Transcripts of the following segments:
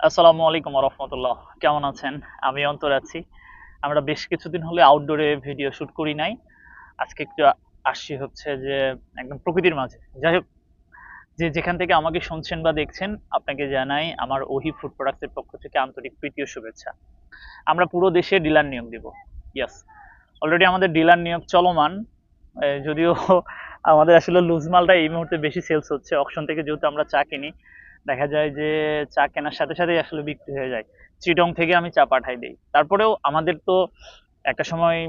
আসসালামু আলাইকুম রহমতুল্লাহ, কেমন আছেন? আমি অন্তর আছি। আমরা বেশ কিছুদিন হলে আউটডোরে ভিডিও শুট করি নাই। আজকে একটু আসছি হচ্ছে যে একদম প্রকৃতির মাঝে। যাই হোক, যে যেখান থেকে আমাকে শুনছেন বা দেখছেন, আপনাকে জানাই আমার ওহি ফুড প্রোডাক্টসের পক্ষ থেকে আন্তরিক প্রীতি ও শুভেচ্ছা। আমরা পুরো দেশে ডিলার নিয়োগ দিব। ইয়েস, অলরেডি আমাদের ডিলার নিয়োগ চলমান। যদিও আমাদের আসলে লুজ মালটা এই মুহূর্তে বেশি সেলস হচ্ছে। অকশন থেকে যেহেতু আমরা চা কিনি, দেখা যায় যে চা কেনার সাথে সাথেই আসলে বিক্রি হয়ে যায়। চিটং থেকে আমি চা পাঠাই দেই। তারপরেও আমাদের তো একটা সময়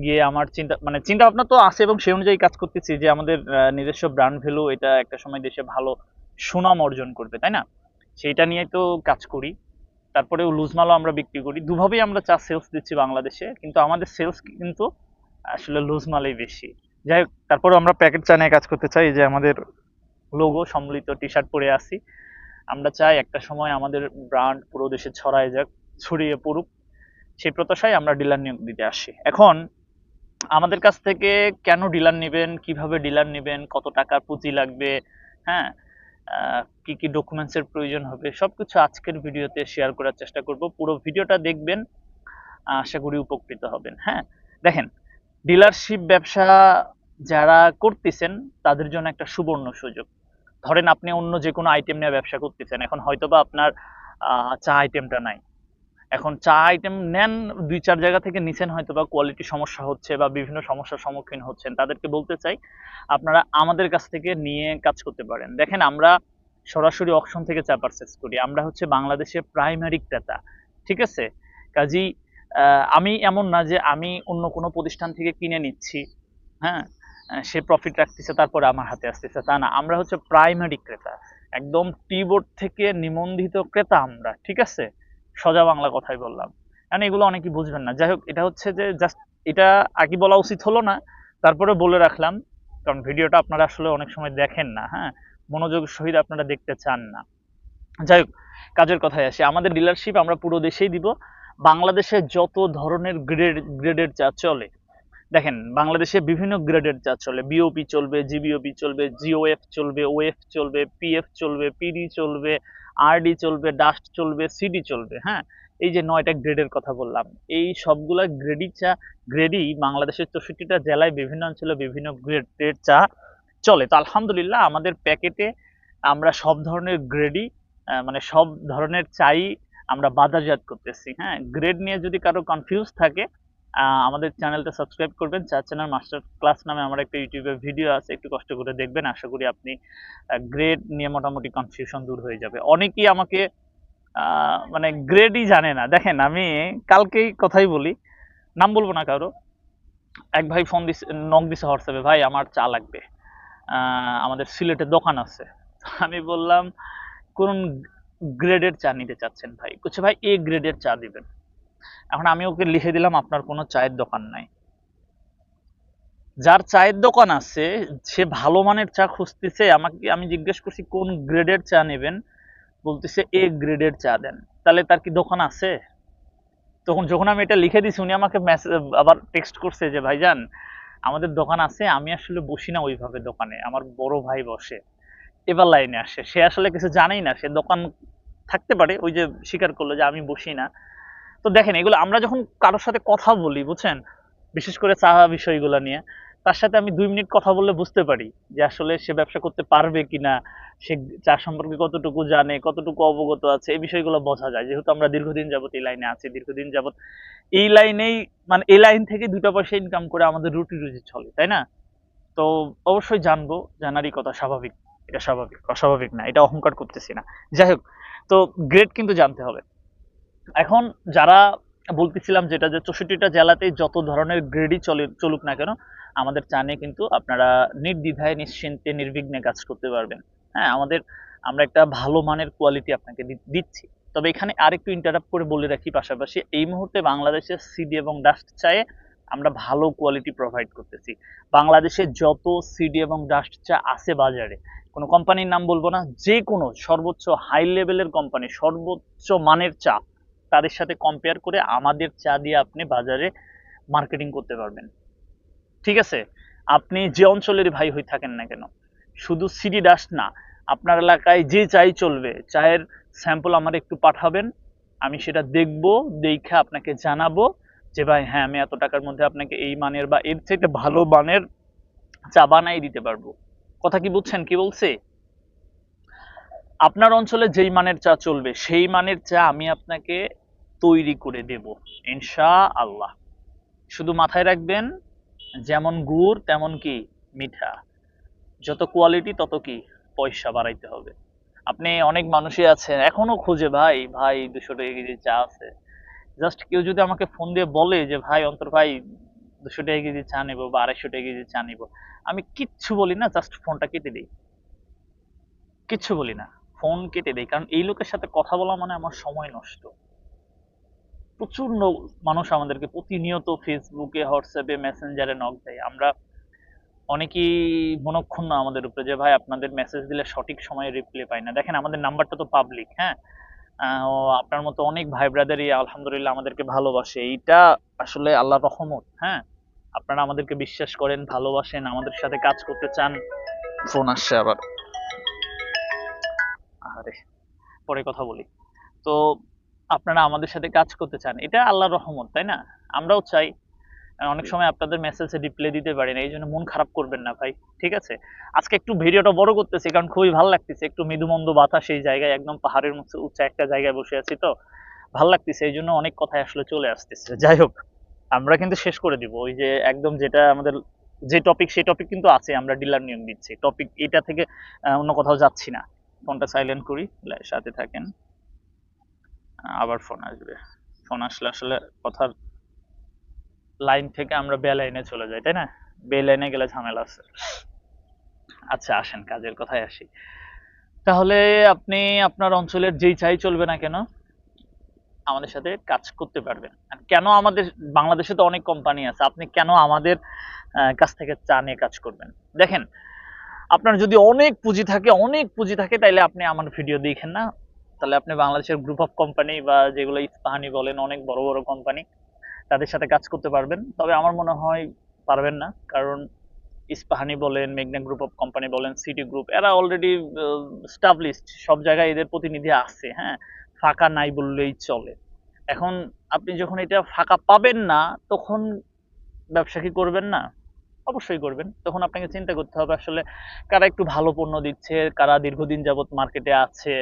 গিয়ে আমার চিন্তা ভাবনা তো আছে এবং সেই অনুযায়ী কাজ করতেছি যে আমাদের নিজস্ব ব্র্যান্ড ভ্যালু এটা একটা সময় দেশে ভালো সুনাম অর্জন করবে, তাই না? সেইটা নিয়ে তো কাজ করি। তারপরেও লুজ মালও আমরা বিক্রি করি। দুভাবেই আমরা চা সেলস দিচ্ছি বাংলাদেশে, কিন্তু আমাদের সেলস কিন্তু আসলে লুজ মালেই বেশি। যাই হোক, তারপরেও আমরা প্যাকেট চা নিয়ে কাজ করতে চাই। যে আমাদের লোগো সম্মিলিত টি শার্ট পরে আসি। আমরা চাই একটা সময় আমাদের ব্র্যান্ড পুরো দেশে ছড়ায় যাক, ছড়িয়ে পড়ুক। সেই প্রত্যাশায় আমরা ডিলার নিয়োগ দিতে আসি। এখন আমাদের কাছ থেকে কেন ডিলার নেবেন, কিভাবে ডিলার নেবেন, কত টাকার পুঁজি লাগবে, হ্যাঁ, কি কি ডকুমেন্টসের প্রয়োজন হবে, সবকিছু আজকের ভিডিওতে শেয়ার করার চেষ্টা করব। পুরো ভিডিওটা দেখবেন, আশা করি উপকৃত হবেন। হ্যাঁ, দেখেন, ডিলারশিপ ব্যবসা যারা করতেছেন তাদের জন্য একটা সুবর্ণ সুযোগ। ধরেন আপনি অন্য যে কোনো আইটেম নিয়ে ব্যবসা করতেছেন, এখন হয়তোবা আপনার চা আইটেমটা নাই। এখন চা আইটেম নেন, ২-৪ জায়গা থেকে নিছেন, হয়তোবা কোয়ালিটি সমস্যা হচ্ছে বা বিভিন্ন সমস্যার সম্মুখীন হচ্ছেন। তাদেরকে বলতে চাই, আপনারা আমাদের কাছ থেকে নিয়ে কাজ করতে পারেন। দেখেন, আমরা সরাসরি অকশন থেকে চা পারচেজ করি। আমরা হচ্ছে বাংলাদেশের প্রাইমারি ক্রেতা। ঠিক আছে? কাজেই আমি এমন না যে আমি অন্য কোনো প্রতিষ্ঠান থেকে কিনে নিচ্ছি, হ্যাঁ? সে প্রফিট রাখতেছে তারপরে আমার হাতে আসতেছে, তা না। আমরা হচ্ছে প্রাইমারি ক্রেতা। একদম টি-বোর্ড থেকে নিবন্ধিত ক্রেতা আমরা। ঠিক আছে? সোজা বাংলা কথাই বললাম। কারণ এগুলো অনেকেই বুঝবেন না। যাই হোক, এটা হচ্ছে যে জাস্ট এটা আগে বলা উচিত হলো না। তারপরে বলে রাখলাম। কারণ ভিডিওটা আপনারা আসলে অনেক সময় দেখেন না, হ্যাঁ? মনোযোগের সহিত আপনারা দেখতে চান না। যাই হোক, কাজের কথায় আসি। আমাদের ডিলারশিপ আমরা পুরো দেশেই দিব। বাংলাদেশে যত ধরনের গ্রেডের চা চলে, দেখেন বাংলাদেশে বিভিন্ন গ্রেডের চা চলে। বিওপি চলবে, জিবিওপি চলবে, জিওএফ চলবে, ওএফ চলবে, পিএফ চলবে, পিডি চলবে, আরডি চলবে, ডাস্ট চলবে, সিডি চলবে। হ্যাঁ, এই যে ৯টা গ্রেডের কথা বললাম, এই সবগুলা গ্রেডই বাংলাদেশের ৬৪টা জেলায় বিভিন্ন অঞ্চলে বিভিন্ন গ্রেডের চা চলে। তো আলহামদুলিল্লাহ আমাদের প্যাকেটে আমরা সব ধরনের গ্রেডই, মানে সব ধরনের চাই আমরা বাজারজাত করতেছি। হ্যাঁ, গ্রেড নিয়ে যদি কারো কনফিউজ থাকে, আমাদের চ্যানেলটা সাবস্ক্রাইব করবেন। চা চ্যানেল মাস্টার ক্লাস নামে আমার একটা ইউটিউবে ভিডিও আছে, একটু কষ্ট করে দেখবেন। আশা করি আপনি গ্রেড নিয়ে মোটামুটি কনফিউশন দূর হয়ে যাবে। অনেকেই আমাকে মানে গ্রেডই জানে না। দেখেন, আমি কালকেই কথাই বলি, নাম বলবো না কারো। এক ভাই ফোন দিছে, নক দিছে হোয়াটসঅ্যাপে, ভাই আমার চা লাগবে, আমাদের সিলেটে দোকান আছে। আমি বললাম, কোন গ্রেডের চা নিতে চাচ্ছেন ভাই? বলছে ভাই এ গ্রেডের চা দিবেন। এখন আমি ওকে লিখে দিলাম, আপনার কোনো চায়ের দোকান নাই। যার চায়ের দোকান আছে সে ভালো মানের চা খুঁজতেছে। আমাকে, আমি জিজ্ঞেস করছি কোন গ্রেডের চা নেবেন, বলতেছে এ গ্রেডের চা দেন। তাহলে তার কি দোকান আছে? তখন যখন আমি এটা লিখে দিছি, উনি আমাকে মেসেজ আবার টেক্সট করছে যে ভাইজান, আমাদের দোকান আছে, আমি আসলে বসি না ওইভাবে দোকানে, আমার বড় ভাই বসে। এবার লাইনে আসে, সে আসলে কিছু জানেই না, সে দোকান থাকতে পারে, ওই যে স্বীকার করলো যে আমি বসি না। তো দেখেন, এগুলো আমরা যখন কারোর সাথে কথা বলি, বুঝছেন, বিশেষ করে চা বিষয়গুলো নিয়ে, তার সাথে আমি ২ মিনিট কথা বললে বুঝতে পারি যে আসলে সে ব্যবসা করতে পারবে কিনা, সে চা সম্পর্কে কতটুকু জানে, কতটুকু অবগত আছে, এই বিষয়গুলো বোঝা যায়। যেহেতু আমরা দীর্ঘদিন যাবত এই লাইনে আছি, দীর্ঘদিন যাবত এই লাইনেই, মানে এই লাইন থেকে ২টা পয়সা ইনকাম করে আমাদের রুটি রুজি চলে, তাই না? তো অবশ্যই জানবো, জানারই কথা, স্বাভাবিক। এটা স্বাভাবিক, অস্বাভাবিক না, এটা অহংকার করতেছি না। যাই হোক, তো গ্রেড কিন্তু জানতে হবে। এখন যারা বলতেছিলাম যেটা, যে ৬৪টা জেলাতেই যত ধরনের গ্রেডই চলুক না কেন, আমাদের চা নিয়ে কিন্তু আপনারা নির্দ্বিধায় নিশ্চিন্তে নির্বিঘ্নে কাজ করতে পারবেন। হ্যাঁ, আমরা একটা ভালো মানের কোয়ালিটি আপনাকে দিচ্ছি। তবে এখানে আরেকটু ইন্টারাপ্ট করে বলে রাখি, পাশাপাশি এই মুহূর্তে বাংলাদেশের সিডি এবং ডাস্ট চায়ে আমরা ভালো কোয়ালিটি প্রোভাইড করতেছি। বাংলাদেশে যত সিডি এবং ডাস্ট চা আছে বাজারে, কোনো কোম্পানির নাম বলবো না, যে কোনো সর্বোচ্চ হাই লেভেলের কোম্পানি, সর্বোচ্চ মানের চা, তাদের সাথে কম্পেয়ার করে আমাদের চা দিয়ে আপনি বাজারে মার্কেটিং করতে পারবেন। ঠিক আছে? আপনি যে অঞ্চলের ভাই হয়ে থাকেন না কেন, শুধু সিডি ডাস্ট না, আপনার এলাকায় যে চাই চলবে, চায়ের স্যাম্পল আমার একটু পাঠাবেন, আমি সেটা দেখব, দেখে আপনাকে জানাবো যে ভাই হ্যাঁ আমি এত টাকার মধ্যে আপনাকে এই মানের বা এর চাইতে ভালো মানের চা বানাই দিতে পারবো। কথা কি বুঝছেন কি বলছি? আপনার অঞ্চলে যেই মানের চা চলবে সেই মানের চা আমি আপনাকে তৈরি করে দেব ইনশাআল্লাহ। শুধু মাথায় রাখবেন, যেমন গুড় তেমন কি মিঠা, যত কোয়ালিটি তত কি পয়সা বাড়াইতে হবে। আপনি অনেক মানুষই আছেন এখনো খুঁজে, ভাই ভাই 200 টাকা কেজি চা আছে, জাস্ট কেউ যদি আমাকে ফোন দিয়ে বলে যে ভাই অন্তর ভাই 200 টাকা কেজি চা নেবো বা 250 টাকা কেজি চা নিবো, আমি কিচ্ছু বলি না, জাস্ট ফোনটা কেটে দিই, কিচ্ছু বলি না, ফোন কেটে দেই। কারণ এই লোকের সাথে কথা বলা মানে আমার সময় নষ্ট। প্রচুর মানুষ আমাদেরকে প্রতিনিয়ত ফেসবুকে, হোয়াটসঅ্যাপে, মেসেঞ্জারে নক দেয়। আমরা অনেকেই মনক্ষুণ্ণ আমাদের উপরে যে ভাই আপনাদের মেসেজ দিলে সঠিক সময়ে রিপ্লাই পাই না। দেখেন আমাদের নাম্বারটা তো পাবলিক, হ্যাঁ। ও আপনার মতো অনেক ভাই ব্রাদারই আলহামদুলিল্লাহ আমাদেরকে ভালোবাসে, এইটা আসলে আল্লাহর রহমত, হ্যাঁ। আপনারা আমাদেরকে বিশ্বাস করেন, ভালোবাসেন, আমাদের সাথে কাজ করতে চান। ফোন আসছে আবার, আরে পরে কথা বলি। তো আপনারা আমাদের সাথে কাজ করতে চান, এটা আল্লাহর রহমত, তাই না? আমরাও চাই। অনেক সময় আপনাদের মেসেজে রিপ্লাই দিতে পারি না, এই জন্য মন খারাপ করবেন না ভাই, ঠিক আছে? আজকে একটু ভিডিওটা বড় করতেছি কারণ খুবই ভালো লাগতেছে, একটু মৃদুমন্দ বাতাস এই জায়গায়, একদম পাহাড়ের মতো উঁচা একটা জায়গায় বসে আছি, তো ভাল লাগতেছে, এই জন্য অনেক কথাই আসলে চলে আসতেছে। যাই হোক, আমরা কিন্তু শেষ করে দিব ওই যে একদম যেটা আমাদের যে টপিক, সেই টপিক কিন্তু আছে, আমরা ডিলার নিয়োগ দিচ্ছি, টপিক এটা থেকে অন্য কোথাও যাচ্ছি না। ফোনটা সাইলেন্ট করি, সাথে থাকেন। আবার ফোন আসবে, ফোন আসলে আসলে কথার লাইন থেকে আমরা বে লাইনে চলে যাই, তাই না? বে লাইনে গেলে ঝামেলা আছে। আচ্ছা আসেন কাজের কথায় আসি। তাহলে আপনি আপনার অঞ্চলের যেই চাই চলবে না কেন আমাদের সাথে কাজ করতে পারবেন। আর কেন আমাদের, বাংলাদেশে তো অনেক কোম্পানি আছে, আপনি কেন আমাদের কাছ থেকে চা নিয়ে কাজ করবেন? দেখেন, আপনার যদি অনেক পুঁজি থাকে তাইলে আপনি আমার ভিডিও দেখেন না, তাহলে আপনি বাংলাদেশের গ্রুপ অফ কোম্পানি বা যেগুলো ইস্পাহানি বলেন, অনেক বড় বড় কোম্পানি, তাদের সাথে কাজ করতে পারবেন। তবে আমার মনে হয় পারবেন না, কারণ ইস্পাহানি বলেন, মেঘনা গ্রুপ অফ কোম্পানি বলেন, সিটি গ্রুপ, এরা অলরেডি স্টাবলিশড, সব জায়গায় এদের প্রতিনিধি আছে, হ্যাঁ। ফাঁকা নাই বললেই চলে। এখন আপনি যখন এটা ফাঁকা পাবেন না, তখন ব্যবসা কি করবেন না? অবশ্যই করবেন। তখন আপনাকে চিন্তা করতে হবে আসলে কারা একটু ভালো পণ্য দিচ্ছে, কারা দীর্ঘদিন যাবত মার্কেটে আছে,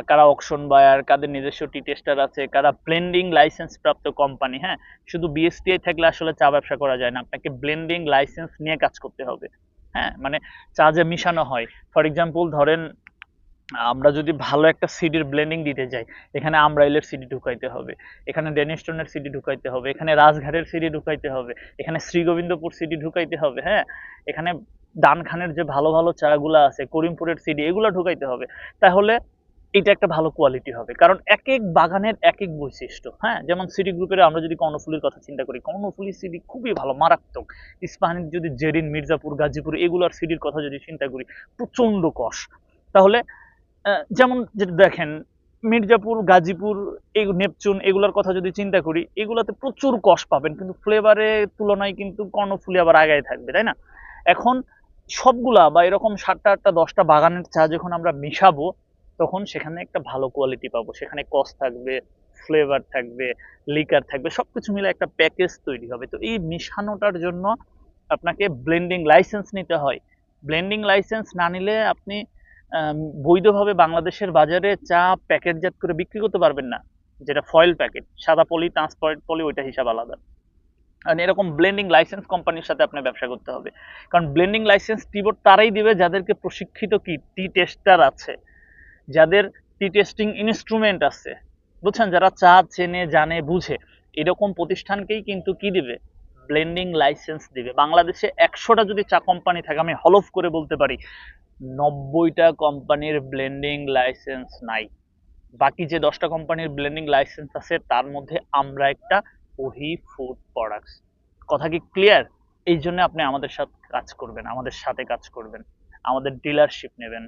কারা অকশন বায়ার, কাদের নিজস্ব টি টেস্টার আছে, কারা ব্লেন্ডিং লাইসেন্স প্রাপ্ত কোম্পানি, হ্যাঁ। শুধু বিএসটিআই থাকলে আসলে চা ব্যবসা করা যায় না, আপনাকে ব্লেন্ডিং লাইসেন্স নিয়ে কাজ করতে হবে, হ্যাঁ। মানে চা যে মিশানো হয়, ফর এক্সাম্পল ধরেন আমরা যদি ভালো একটা সিডির ব্লেন্ডিং দিতে যাই, এখানে আমরাইলের সিডি ঢুকাইতে হবে, এখানে ডেনিস্টনের সিডি ঢুকাইতে হবে, এখানে রাজঘাটের সিডি ঢুকাইতে হবে, এখানে শ্রীগোবিন্দপুর সিডি ঢুকাইতে হবে, হ্যাঁ। এখানে ডানখানের যে ভালো ভালো চাগুলা আছে, করিমপুরের সিডি, এগুলো ঢুকাইতে হবে। তাহলে এটা একটা ভালো কোয়ালিটি হবে, কারণ এক এক বাগানের এক এক বৈশিষ্ট্য, হ্যাঁ। যেমন সিডি গ্রুপের আমরা যদি কর্ণফুলীর কথা চিন্তা করি, কর্ণফুলী সিডি খুবই ভালো, মারাত্মক। ইস্পাহানির যদি জেরিন, মির্জাপুর, গাজীপুর এগুলার সিডির কথা যদি চিন্তা করি, প্রচন্ড কষ। তাহলে যেমন যেটা দেখেন, মির্জাপুর, গাজীপুর, এই নেপচুন এগুলোর কথা যদি চিন্তা করি, এগুলাতে প্রচুর কষ পাবেন, কিন্তু ফ্লেভারের তুলনায় কিন্তু কর্ণফুলী আবার আগায় থাকবে, তাই না? এখন সবগুলা বা এরকম 7টা 8টা 10টা বাগানের চা যখন আমরা মিশাবো, তখন সেখানে একটা ভালো কোয়ালিটি পাবো, সেখানে কষ থাকবে, ফ্লেভার থাকবে, লিকার থাকবে, সবকিছু মিলে একটা প্যাকেজ তৈরি হবে। তো এই মিশানোটার জন্য আপনাকে ব্লেন্ডিং লাইসেন্স নিতে হয়। ব্লেন্ডিং লাইসেন্স না নিলে আপনি বৈধভাবে বাংলাদেশের বাজারে চা প্যাকেটজাত করে বিক্রি করতে পারবেন না। যেটা ফয়েল প্যাকেট, সাদা পলি, ট্রান্সপারেন্ট পলি, ওইটা হিসাব আলাদা। আর এরকম ব্লেন্ডিং লাইসেন্স কোম্পানির সাথে আপনার ব্যবসা করতে হবে, কারণ ব্লেন্ডিং লাইসেন্স টিবোর্ড তারাই দিবে যাদেরকে প্রশিক্ষিত কি টি টেস্টার আছে, যাদের টি টেস্টিং ইনস্ট্রুমেন্ট আছে, বুঝছেন, যারা চা চেনে জানে বুঝে, এরকম প্রতিষ্ঠানকেই কিন্তু কি দিবে, ব্লেন্ডিং লাইসেন্স দিবে। বাংলাদেশে 100টা যদি চা কোম্পানি থাকে, আমি হলফ করে বলতে পারি 90টা কোম্পানির ব্লেন্ডিং লাইসেন্স নাই। বাকি যে 10টা কোম্পানির ব্লেন্ডিং লাইসেন্স আছে তার মধ্যে আমরা একটা, ওহি ফুড প্রোডাক্টস। কথা কি ক্লিয়ার? এই জন্য আপনি আমাদের সাথে কাজ করবেন, আমাদের সাথে কাজ করবেন, আমাদের ডিলারশিপ নেবেন।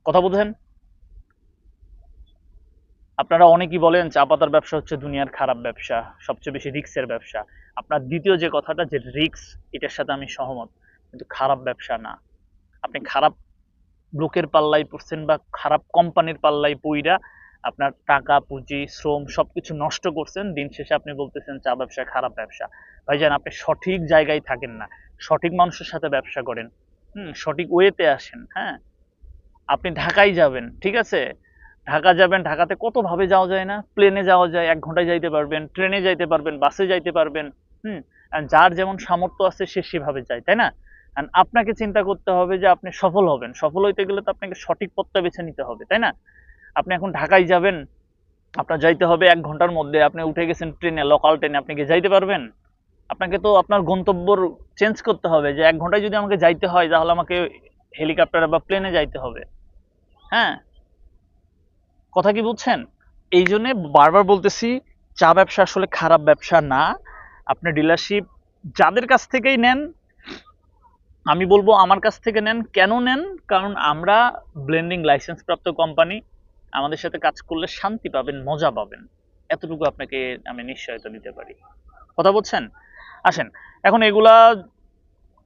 কথা বুঝেন? আপনারা অনেকেই বলেন চা পাতার ব্যবসা হচ্ছে দুনিয়ার খারাপ ব্যবসা, সবচেয়ে বেশি রিস্কের ব্যবসা। আপনার দ্বিতীয় যে কথাটা, যে রিস্ক, এটার সাথে আমি সহমত, কিন্তু খারাপ ব্যবসা না। আপনি খারাপ লোকের পাল্লায় পড়ছেন বা খারাপ কোম্পানির পাল্লায় পইরা আপনার টাকা পুঁজি শ্রম সবকিছু নষ্ট করছেন, দিন শেষে আপনি বলতেছেন চা ব্যবসা খারাপ ব্যবসা। ভাইজান, আপনি সঠিক জায়গায় থাকেন না, সঠিক মানুষের সাথে ব্যবসা করেন, সঠিক ওয়েতে আসেন। হ্যাঁ, আপনি ঢাকায় যাবেন, ঠিক আছে, ঢাকা যাবেন, ঢাকাতে কত ভাবে যাওয়া যায় না, প্লেনে যাওয়া যায় 1 ঘন্টায় যাইতে পারবেন, ট্রেনে যাইতে পারবেন, বাসে যাইতে পারবেন। হুম আর যার যেমন সামর্থ্য আছে সে সেভাবে যায়, তাই না? আর আপনাকে চিন্তা করতে হবে যে আপনি সফল হবেন, সফল হইতে গেলে তো আপনাকে সঠিক পথটা বেছে নিতে হবে, তাই না? আপনি এখন ঢাকায় যাবেন, আপনার যাইতে হবে 1 ঘন্টার মধ্যে, আপনি উঠে গেছেন ট্রেনে, লোকাল ট্রেনে, আপনি কি যাইতে পারবেন? আপনাকে তো আপনার গন্তব্যর চেঞ্জ করতে হবে, যে 1 ঘন্টায় যদি আমাকে যাইতে হয় তাহলে আমাকে হেলিকপ্টারে বা প্লেনে যাইতে হবে। হ্যাঁ, কথা কি বুঝছেন? এই জন্য বারবার বলতেছি, চা ব্যবসা আসলে খারাপ ব্যবসা না। আপনি ডিলারশিপ যাদের কাছ থেকেই নেন, আমি বলবো আমার কাছ থেকে নেন। কেন নেন? কারণ আমরা ব্লেন্ডিং লাইসেন্স প্রাপ্ত কোম্পানি, আমাদের সাথে কাজ করলে শান্তি পাবেন, মজা পাবেন, এতটুকু আপনাকে আমি নিশ্চয়তা দিতে পারি। কথা বলছেন? আসেন, এখন এগুলা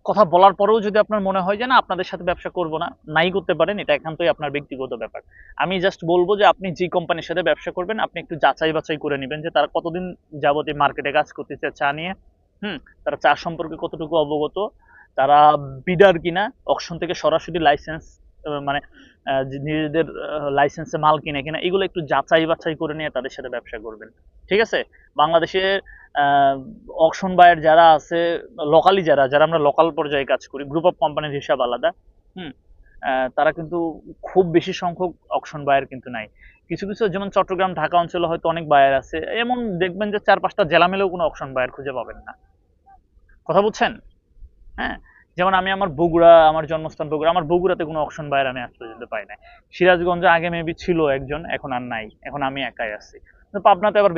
কথা বলার পরেও যদি আপনার মনে হয় যে না আপনাদের সাথে ব্যবসা করব না, নাই করতে পারেন, এটা একান্তই আপনার ব্যক্তিগত ব্যাপার। আমি জাস্ট বলবো যে আপনি যে কোম্পানির সাথে ব্যবসা করবেন আপনি একটু যাচাই বাছাই করে নেবেন যে তারা কতদিন যাবত এই মার্কেটে কাজ করতেছে চা নিয়ে। তারা চা সম্পর্কে কতটুকু অবগত, তারা বিডার কিনা, অকশন থেকে সরাসরি লাইসেন্স মানে নিজেদের লাইসেন্সে মাল কিনে কিনা, এগুলো একটু যাচাই বাছাই করে নিয়ে তাদের সাথে ব্যবসা করবেন। ঠিক আছে? বাংলাদেশে অকশন বায়ার যারা আছে, লোকালি যারা যারা আমরা লোকাল পর্যায়ে কাজ করি, গ্রুপ অফ কোম্পানির হিসাব আলাদা। হুম তারা কিন্তু খুব বেশি সংখ্যক অকশন বায়ার কিন্তু নাই। কিছু কিছু যেমন চট্টগ্রাম ঢাকা অঞ্চলে হয়তো অনেক বায়ার আছে, এমন দেখবেন যে 4-5টা জেলা মিলেও কোনো অকশন বায়ার খুঁজে পাবেন না। কথা বুঝছেন? হ্যাঁ, যেমন আমি আমার বগুড়া, আমার জন্মস্থান বগুড়া, আমার বগুড়াতে কোনো অকশন বায়ার আমি আজ পর্যন্ত পাই নাই। সিরাজগঞ্জে আগে মেবি ছিল একজন, এখন আর নাই, এখন আমি একাই আছি। তো পাবনাতে আবার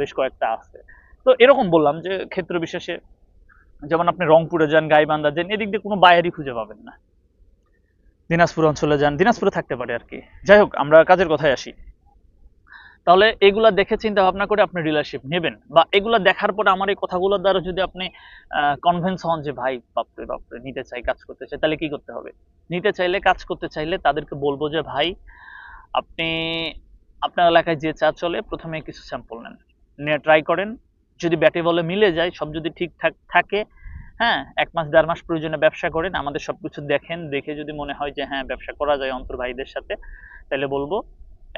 বেশ কয়েকটা আছে। তো এরকম বললাম যে ক্ষেত্র বিশেষে, যেমন আপনি রংপুরে যান, গাইবান্ধা যান, এদিক দিয়ে কোনো বায়ারই খুঁজে পাবেন না। দিনাজপুর অঞ্চলে যান, দিনাজপুরে থাকতে পারে আর কি। যাই হোক, আমরা কাজের কথায় আসি। তাহলে এগুলা দেখে চিন্তা ভাবনা করে আপনি ডিলারশিপ নেবেন, বা এগুলা দেখার পরে আমার এই কথাগুলোর দ্বারা যদি আপনি কনভিন্স হন যে ভাই বাপরে বাপরে নিতে চাই, কাজ করতে চাই, তাহলে কি করতে হবে? নিতে চাইলে, কাজ করতে চাইলে তাদেরকে বলবো যে ভাই আপনি আপনার এলাকায় যে চা চলে প্রথমে কিছু স্যাম্পল নেন, নিয়ে ট্রাই করেন। যদি ব্যাটে বলে মিলে যায়, সব যদি ঠিকঠাক থাকে, হ্যাঁ, 1 মাস 1.5 মাস প্রয়োজনে ব্যবসা করেন, আমাদের সবকিছু দেখেন, দেখে যদি মনে হয় যে হ্যাঁ ব্যবসা করা যায় অন্তর ভাইদের সাথে, তাহলে বলবো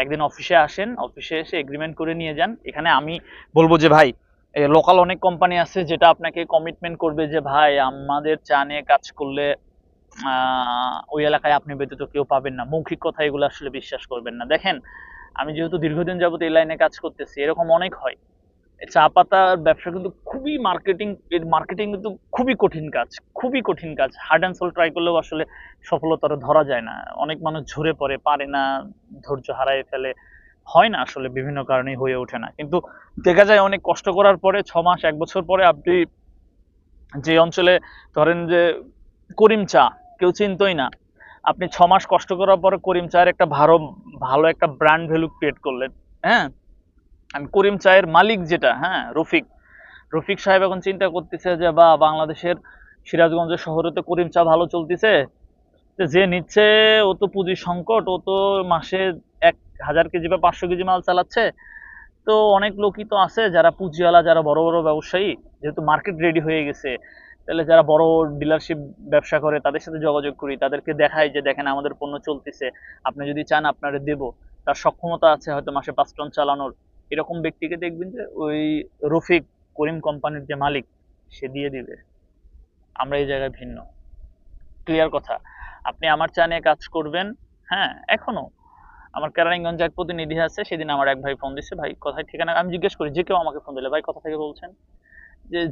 একদিন অফিসে আসেন, অফিসে এসে এগ্রিমেন্ট করে নিয়ে যান। এখানে আমি বলবো যে ভাই লোকাল অনেক কোম্পানি আছে যেটা আপনাকে কমিটমেন্ট করবে যে ভাই আমাদের চা নিয়ে কাজ করলে ওই এলাকায় আপনি ব্যতীত কেউ পাবেন না। মৌখিক কথা, এগুলো আসলে বিশ্বাস করবেন না। দেখেন, আমি যেহেতু দীর্ঘদিন যাবত এই লাইনে কাজ করতেছি, এরকম অনেক হয়। চা পাতার ব্যবসা কিন্তু খুবই মার্কেটিং কিন্তু খুবই কঠিন কাজ, খুবই কঠিন কাজ। হার্ড অ্যান্ড সোল ট্রাই করলেও আসলে সফলতা ধরা যায় না। অনেক মানুষ ঝরে পড়ে, পারে না, ধৈর্য হারায় ফেলে, হয় না, আসলে বিভিন্ন কারণেই হয়ে ওঠে না। কিন্তু দেখা যায় অনেক কষ্ট করার পরে 6 মাস 1 বছর পরে আপনি যে অঞ্চলে, ধরেন যে করিম চা কেউ চিনতই না, আপনি 6 মাস কষ্ট করার পরে করিম চায়ের একটা ভালো ভালো একটা ব্র্যান্ড ভ্যালু ক্রিয়েট করলেন। হ্যাঁ, আমি করিম চায়ের মালিক যেটা, হ্যাঁ, রফিক, রফিক সাহেব এখন চিন্তা করতেছে যে বা বাংলাদেশের সিরাজগঞ্জ শহরে তো করিম চা ভালো চলতেছে, যে নিচ্ছে ও তো পুঁজি সংকট, ও তো মাসে 1000 কেজি বা 500 কেজি মাল চালাচ্ছে। তো অনেক লোকই তো আছে যারা পুঁজিওয়ালা, যারা বড় বড় ব্যবসায়ী, যেহেতু মার্কেট রেডি হয়ে গেছে, তাহলে যারা বড় ডিলারশিপ ব্যবসা করে তাদের সাথে যোগাযোগ করি, তাদেরকে দেখাই যে দেখেন আমাদের পণ্য চলতেছে, আপনি যদি চান আপনারে দেব, তার সক্ষমতা আছে হয়তো মাসে 5 টন চালানোর। এরকম ব্যক্তিকে দেখবেন যে ওই রফিক, করিম কোম্পানির যে মালিক, সে দিয়ে দিবে। আমরা এই জায়গায় ভিন্ন। ক্লিয়ার কথা? আপনি আমার চা নিয়ে কাজ করবেন। হ্যাঁ, এখনো আমার কেরানীগঞ্জে এক প্রতিনিধি আছে, সেদিন আমার এক ভাই ফোন দিচ্ছে, ভাই কোথায় ঠিকানা, আমি জিজ্ঞেস করি, যে কেউ আমাকে ফোন দিলে ভাই কোথা থেকে বলছেন,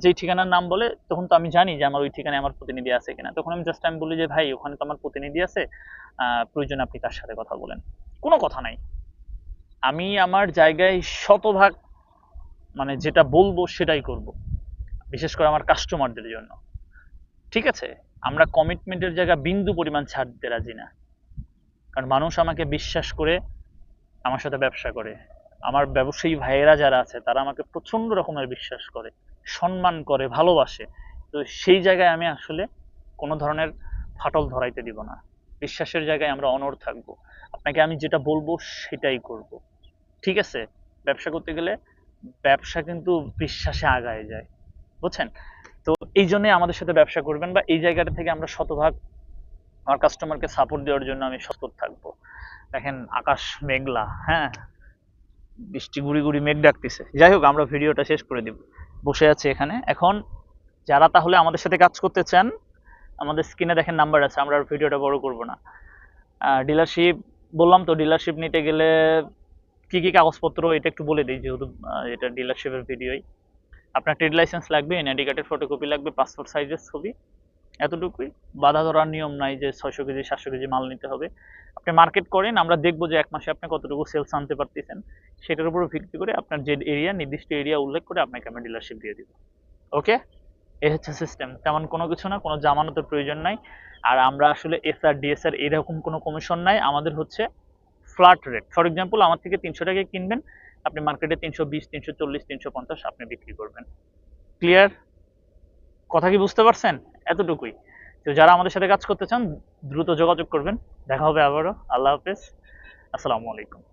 যেই ঠিকানার নাম বলে, তখন তো আমি জানি যে আমার ওই ঠিকানায় আমার প্রতিনিধি আছে কিনা, তখন আমি বলি যে ভাই ওখানে তো আমার প্রতিনিধি আছে, প্রয়োজনে আপনি তার সাথে কথা বলেন। কোনো কথা নাই, আমি আমার জায়গায় শতভাগ মানে যেটা বলবো সেটাই করব, বিশেষ করে আমার কাস্টমারদের জন্য। ঠিক আছে? আমরা কমিটমেন্টের জায়গা বিন্দু পরিমাণ ছাড় দিতে রাজি না। কারণ মানুষ আমাকে বিশ্বাস করে আমার সাথে ব্যবসা করে। আমার ব্যবসায়ী ভাইয়েরা যারা আছে তারা আমাকে প্রচন্ড রকমের বিশ্বাস করে, সম্মান করে, ভালোবাসে। তো সেই জায়গায় আমি আসলে কোনো ধরনের ফাটল ধরাইতে দিব না। বিশ্বাসের জায়গায় আমরা অনড় থাকবো। আপনাকে আমি যেটা বলবো সেটাই করব। ঠিক আছে? ব্যবসা করতে গেলে ব্যবসা কিন্তু বিশ্বাসে আগায় যায়। বুঝছেন? তো এই জন্যই আমাদের সাথে ব্যবসা করবেন, বা এই জায়গাটা থেকে আমরা শতভাগ আমার কাস্টমারকে সাপোর্ট দেওয়ার জন্য আমি সতত থাকবো। দেখেন আকাশ মেঘলা, হ্যাঁ, বৃষ্টি গুড়ি গুড়ি মেঘ ডাকতেছে। যাই হোক, আমরা ভিডিওটা শেষ করে দিব। বসে আছি এখানে এখন। যারা তাহলে আমাদের সাথে কাজ করতে চান, আমাদের স্ক্রিনে দেখেন নাম্বার আছে, আমরা আর ভিডিওটা বড় করব না। ডিলারশিপ বললাম তো, ডিলারশিপ নিতে গেলে কি কি কাগজপত্র এটা একটু বলে দিই, যেহেতু এটা ডিলারশিপের ভিডিওই। আপনার ট্রেড লাইসেন্স লাগবে, এনআইডি কার্ডের ফটোকপি লাগবে, পাসপোর্ট সাইজের ছবি, এতটুকুই। বাধা ধরার নিয়ম নাই যে 600 কেজি 700 কেজি মাল নিতে হবে। আপনি মার্কেট করেন, আমরা দেখবো যে এক মাসে আপনি কতটুকু সেলস আনতে পারতেছেন, সেটার উপর ভিত্তি করে আপনার যে এরিয়া, নির্দিষ্ট এরিয়া উল্লেখ করে আপনাকে আমরা ডিলারশিপ দিয়ে দিব। ওকে, এই হচ্ছে সিস্টেম। তেমন কোনো কিছু না, কোনো জামানতের প্রয়োজন নাই। আর আমরা আসলে এসআর ডিএসআর এরকম কোনো কমিশন নাই, আমাদের হচ্ছে ফ্ল্যাট রেট। ফর এক্সাম্পল, আমার থেকে 300 টাকায় কিনবেন, আপনি মার্কেটে 320, 340, 350 আপনি বিক্রি করবেন। ক্লিয়ার? কথা কি বুঝতে পারছেন? এতটুকুই। তো যারা আমাদের সাথে কাজ করতে চান দ্রুত যোগাযোগ করবেন। দেখা হবে আবারও। আল্লাহ হাফেজ। আসসালামু আলাইকুম।